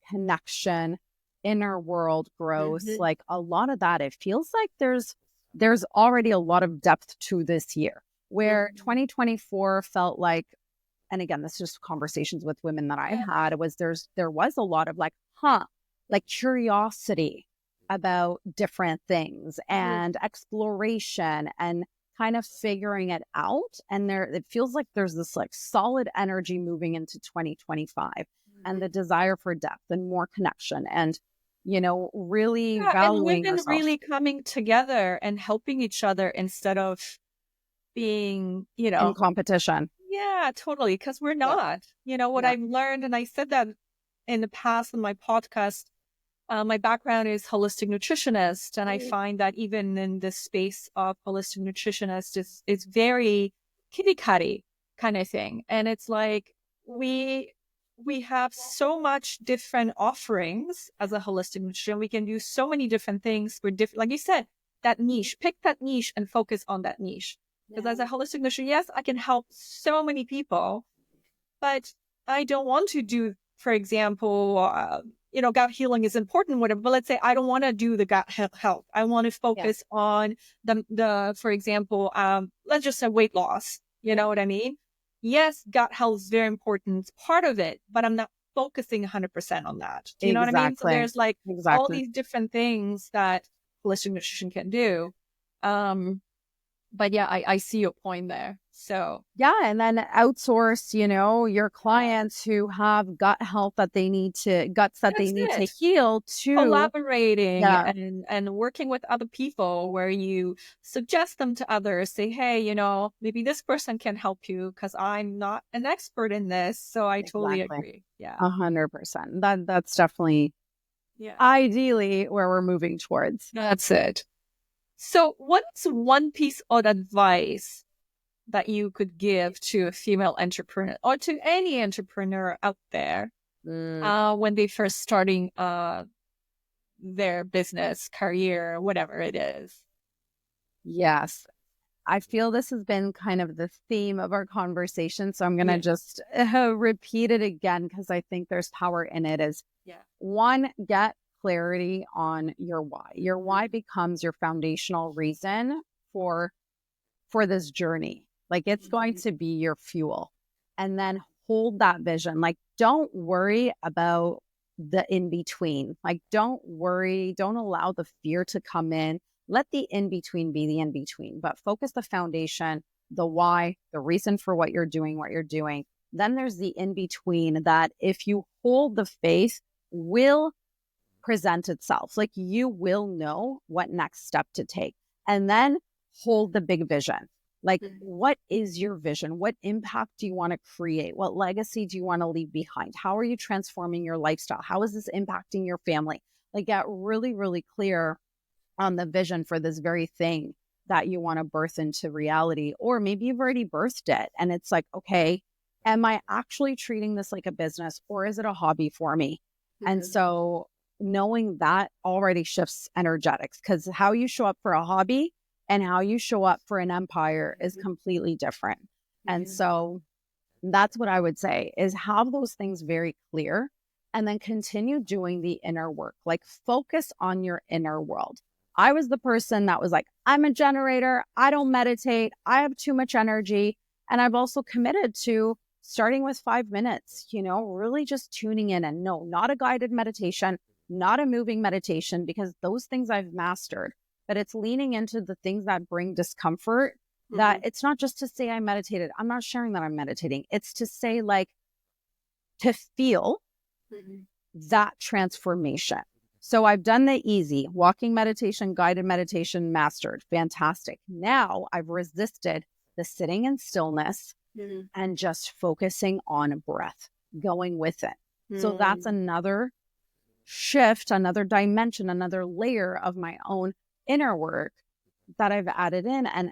connection, inner world growth. Like a lot of that, it feels like there's already a lot of depth to this year where 2024 felt like and again, this is just conversations with women that I've had, there was a lot of like, like curiosity about different things and exploration and kind of figuring it out. And it feels like there's this like solid energy moving into 2025 and the desire for depth and more connection and, really and valuing women yourself really coming together and helping each other instead of being, in competition. yeah, totally. Because we're Yeah. not, what I've learned, and I said that in the past in my podcast, my background is holistic nutritionist. And I find that even in this space of holistic nutritionist, it's very kitty catty kind of thing. And it's like, we have so much different offerings as a holistic nutrition. We can do so many different things. We're different, like you said, that niche, pick that niche and focus on that niche. Because as a holistic nutrition, yes, I can help so many people, but I don't want to do, for example, gut healing is important, whatever. But let's say I don't want to do the gut health. I want to focus on for example, let's just say weight loss. You know what I mean? Yes, gut health is very important part of it, but I'm not focusing 100% on that. Do you know what I mean? So there's like all these different things that holistic nutrition can do. But yeah, I see your point there. So yeah, and then outsource, your clients who have gut health that they need to heal to collaborating and working with other people where you suggest them to others, say, hey, maybe this person can help you because I'm not an expert in this. So I totally agree. Yeah. 100%. That's definitely ideally where we're moving towards. That's it. So what's one piece of advice that you could give to a female entrepreneur or to any entrepreneur out there when they first starting their business, career, whatever it is? Yes. I feel this has been kind of the theme of our conversation. So I'm going to just repeat it again because I think there's power in it. One, get clarity on your why. Your why becomes your foundational reason for this journey. Like it's going to be your fuel. And then hold that vision. Like don't worry about the in between. Like don't worry, don't allow the fear to come in. Let the in between be the in between, but focus the foundation, the why, the reason for what you're doing. Then there's the in between that if you hold the faith will present itself. Like you will know what next step to take. And then hold the big vision. Like, what is your vision? What impact do you want to create? What legacy do you want to leave behind? How are you transforming your lifestyle? How is this impacting your family? Like, get really, really clear on the vision for this very thing that you want to birth into reality. Or maybe you've already birthed it and it's like, okay, am I actually treating this like a business or is it a hobby for me? And so knowing that already shifts energetics because how you show up for a hobby and how you show up for an empire is completely different. And so that's what I would say is have those things very clear and then continue doing the inner work. Like focus on your inner world. I was the person that was like, I'm a generator. I don't meditate. I have too much energy. And I've also committed to starting with 5 minutes, really just tuning in and no, not a guided meditation, not a moving meditation, because those things I've mastered, but it's leaning into the things that bring discomfort. That it's not just to say I meditated. I'm not sharing that I'm meditating. It's to say like, to feel that transformation. So I've done the easy walking meditation, guided meditation, mastered. Fantastic. Now I've resisted the sitting in stillness and just focusing on breath, going with it. So that's another shift, another dimension, another layer of my own inner work that I've added in. And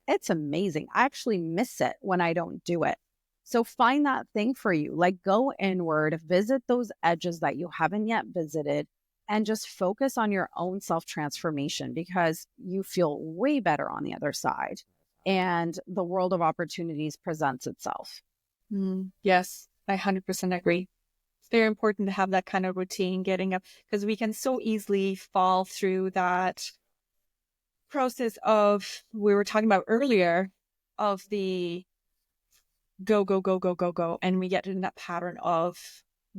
it's amazing. I actually miss it when I don't do it. So find that thing for you, like go inward, visit those edges that you haven't yet visited, and just focus on your own self-transformation because you feel way better on the other side and the world of opportunities presents itself. Yes, I 100% agree. It's very important to have that kind of routine getting up because we can so easily fall through that process of we were talking about earlier of the go, go, go, go, go, go. And we get in that pattern of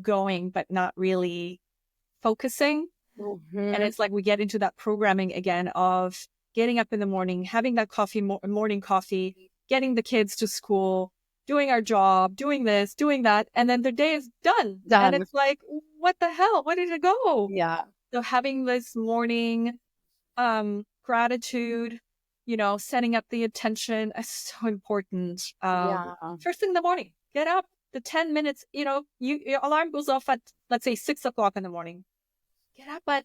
going, but not really focusing. And it's like we get into that programming again of getting up in the morning, having that morning coffee, getting the kids to school, doing our job, doing this, doing that. And then the day is done. And Done. it's like, what the hell? Where did it go? Yeah. So having this morning gratitude, setting up the attention is so important. Yeah. First thing in the morning, get up. The 10 minutes, your alarm goes off at, let's say, 6 o'clock in the morning. Get up at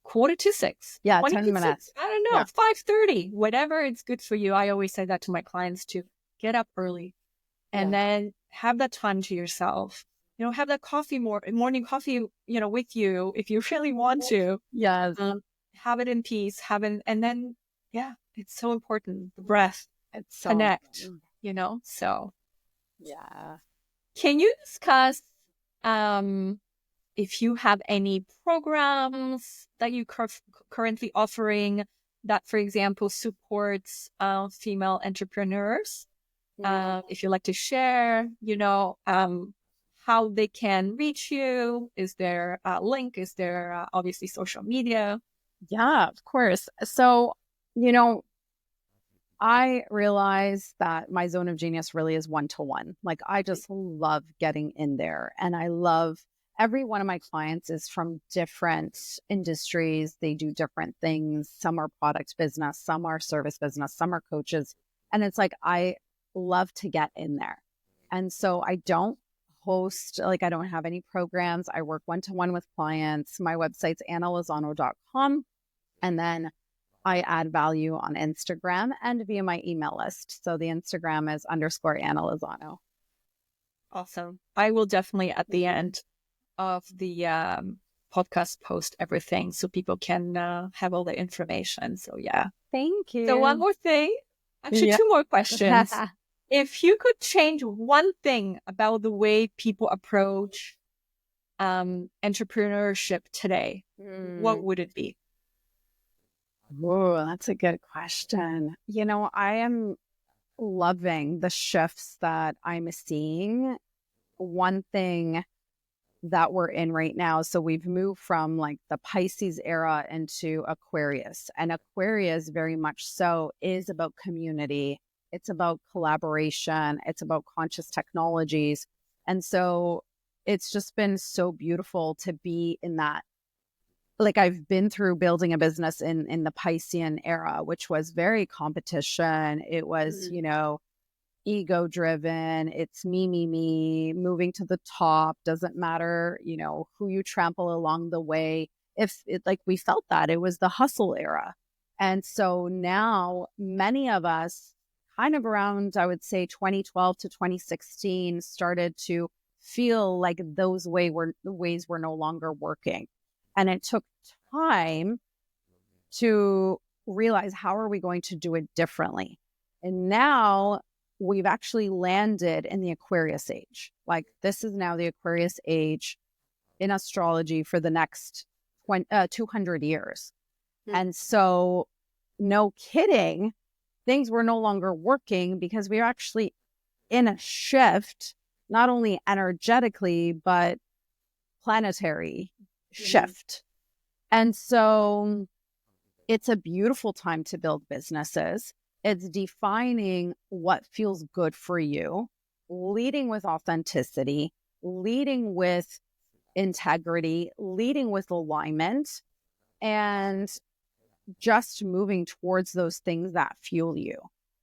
5:45. Yeah. 20 10 to minutes. 6. I don't know, Yeah. 5:30, whatever it's good for you. I always say that to my clients too. Get up early and then have that time to yourself. Have that morning coffee, with you if you really want to. Yes. Have it in peace, and then, it's so important. The breath, It's so connect, important. so. Yeah. Can you discuss, if you have any programs that you currently offering that, for example, supports female entrepreneurs? If you'd like to share, how they can reach you. Is there a link? Is there obviously social media? Yeah, of course. So, I realize that my zone of genius really is one-to-one. Like, I just love getting in there. And I love every one of my clients is from different industries. They do different things. Some are product business, some are service business, some are coaches. And it's like, I love to get in there. And so I don't host, like, I don't have any programs. I work one-to-one with clients. My website's annalozano.com. And then I add value on Instagram and via my email list. So the Instagram is _Anna Lozano. Awesome. I will definitely at the end of the podcast post everything so people can have all the information. So yeah. Thank you. So one more thing, actually 2 more questions. If you could change one thing about the way people approach entrepreneurship today, what would it be? Oh, that's a good question. I am loving the shifts that I'm seeing. One thing that we're in right now, so we've moved from like the Pisces era into Aquarius, and Aquarius very much so is about community. It's about collaboration. It's about conscious technologies. And so it's just been so beautiful to be in that. Like, I've been through building a business in the Piscean era, which was very competition. It was, ego driven. It's me, moving to the top. Doesn't matter, who you trample along the way. If it, like, we felt that it was the hustle era. And so now many of us kind of around, I would say 2012 to 2016 started to feel like those ways were no longer working. And it took time to realize, how are we going to do it differently? And now we've actually landed in the Aquarius age. Like, this is now the Aquarius age in astrology for the next 200 years. And so, no kidding, things were no longer working because we were actually in a shift, not only energetically, but planetary shift. And so it's a beautiful time to build businesses. It's defining what feels good for you, leading with authenticity, leading with integrity, leading with alignment, and just moving towards those things that fuel you.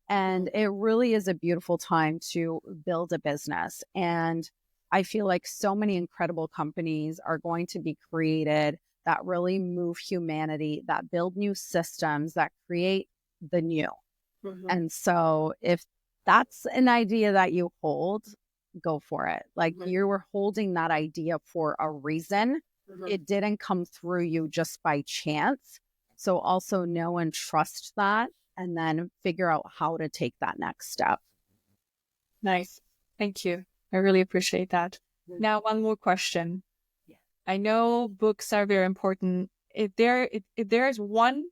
And it really is a beautiful time to build a business. And I feel like so many incredible companies are going to be created that really move humanity, that build new systems, that create the new. And so if that's an idea that you hold, go for it. Like, you were holding that idea for a reason. It didn't come through you just by chance. So also know and trust that, and then figure out how to take that next step. Nice. Thank you. I really appreciate that. Now, one more question. I know books are very important. If there's 1,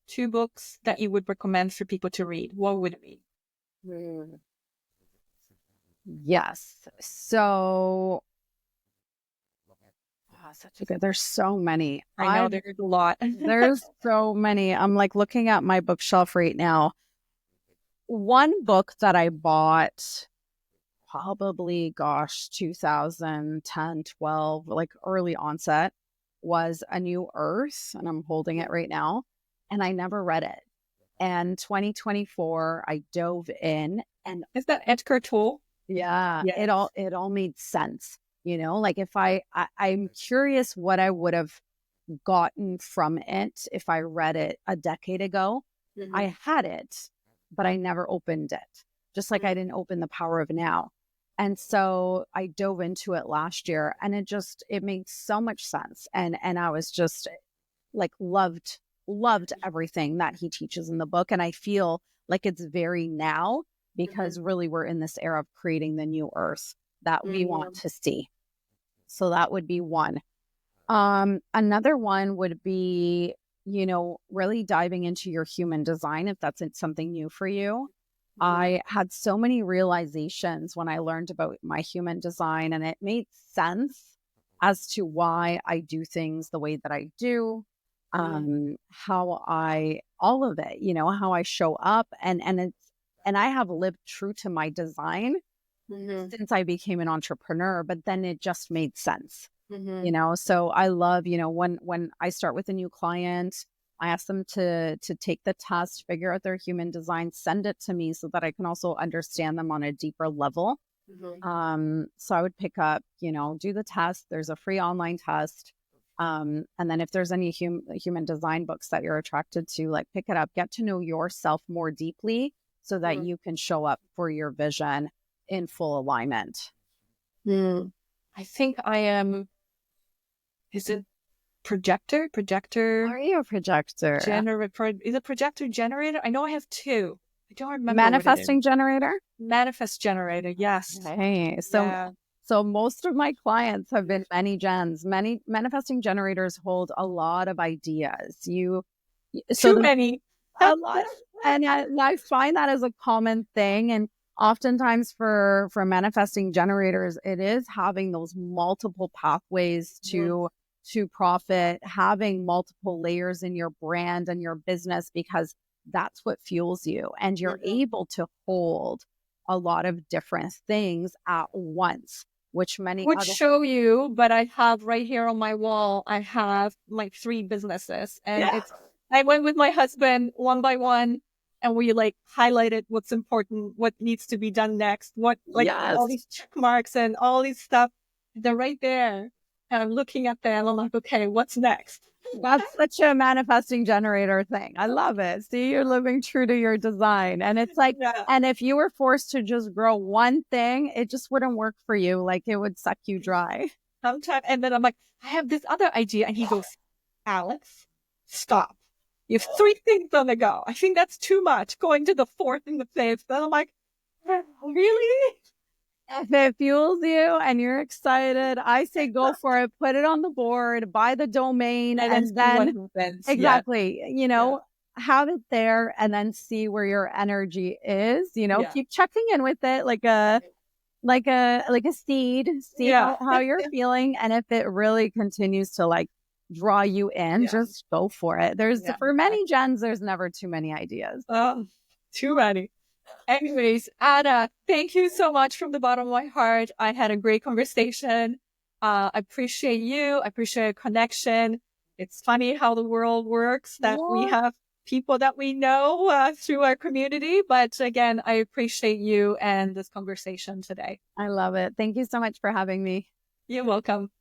2 books that you would recommend for people to read, what would it be? Yes. So, such a good, there's so many. I know there's a lot. There's so many. I'm like looking at my bookshelf right now. One book that I bought probably, gosh, 2010, 12, like early onset, was A New Earth. And I'm holding it right now. And I never read it. And 2024, I dove in, and Is that Edgar Tolle? yeah, Yes. it all made sense. Like if I'm curious what I would have gotten from it if I read it a decade ago. I had it, but I never opened it. Just like I didn't open The Power of Now. And so I dove into it last year, and it made so much sense. And I was just like loved everything that he teaches in the book. And I feel like it's very now, because really we're in this era of creating the new earth that we want to see. So that would be one. Another one would be, really diving into your human design, if that's something new for you. I had so many realizations when I learned about my human design, and it made sense as to why I do things the way that I do, all of it, how I show up, and I have lived true to my design since I became an entrepreneur, but then it just made sense. So I love, when I start with a new client, I ask them to take the test, figure out their human design, send it to me so that I can also understand them on a deeper level. So I would pick up, do the test. There's a free online test. And then if there's any human design books that you're attracted to, like pick it up, get to know yourself more deeply so that you can show up for your vision in full alignment. I think I am, is it projector? Are you a projector? Is it projector generator? I know I have two. I don't remember. Manifesting generator? Manifest generator, yes. Okay. So most of my clients have been many gens. Many manifesting generators hold a lot of ideas. Too many. A lot. And I find that as a common thing. And oftentimes for manifesting generators, it is having those multiple pathways to profit, having multiple layers in your brand and your business, because that's what fuels you. And you're able to hold a lot of different things at once, which many would show you, but I have right here on my wall, I have like 3 businesses, and I went with my husband one by one, and we like highlighted what's important, what needs to be done next, all these check marks and all these stuff. They're right there. And I'm looking at them. I'm like, okay, what's next? That's such a manifesting generator thing. I love it. See, you're living true to your design. And it's like, and if you were forced to just grow one thing, it just wouldn't work for you. Like it would suck you dry. Sometimes. And then I'm like, I have this other idea. And he goes, Alex, stop. You have 3 things on the go. I think that's too much. Going to the 4th and the 5th. And I'm like, really? If it fuels you and you're excited, I say go for it. Put it on the board, buy the domain, and then exactly, have it there, and then see where your energy is. Keep checking in with it like a seed. See how you're feeling, and if it really continues to like draw you in, just go for it. For many gens, there's never too many ideas. Oh, too many. Anyways, Anna, thank you so much from the bottom of my heart. I had a great conversation. I appreciate you. I appreciate a connection. It's funny how the world works, that we have people that we know through our community. But again, I appreciate you and this conversation today. I love it. Thank you so much for having me. You're welcome.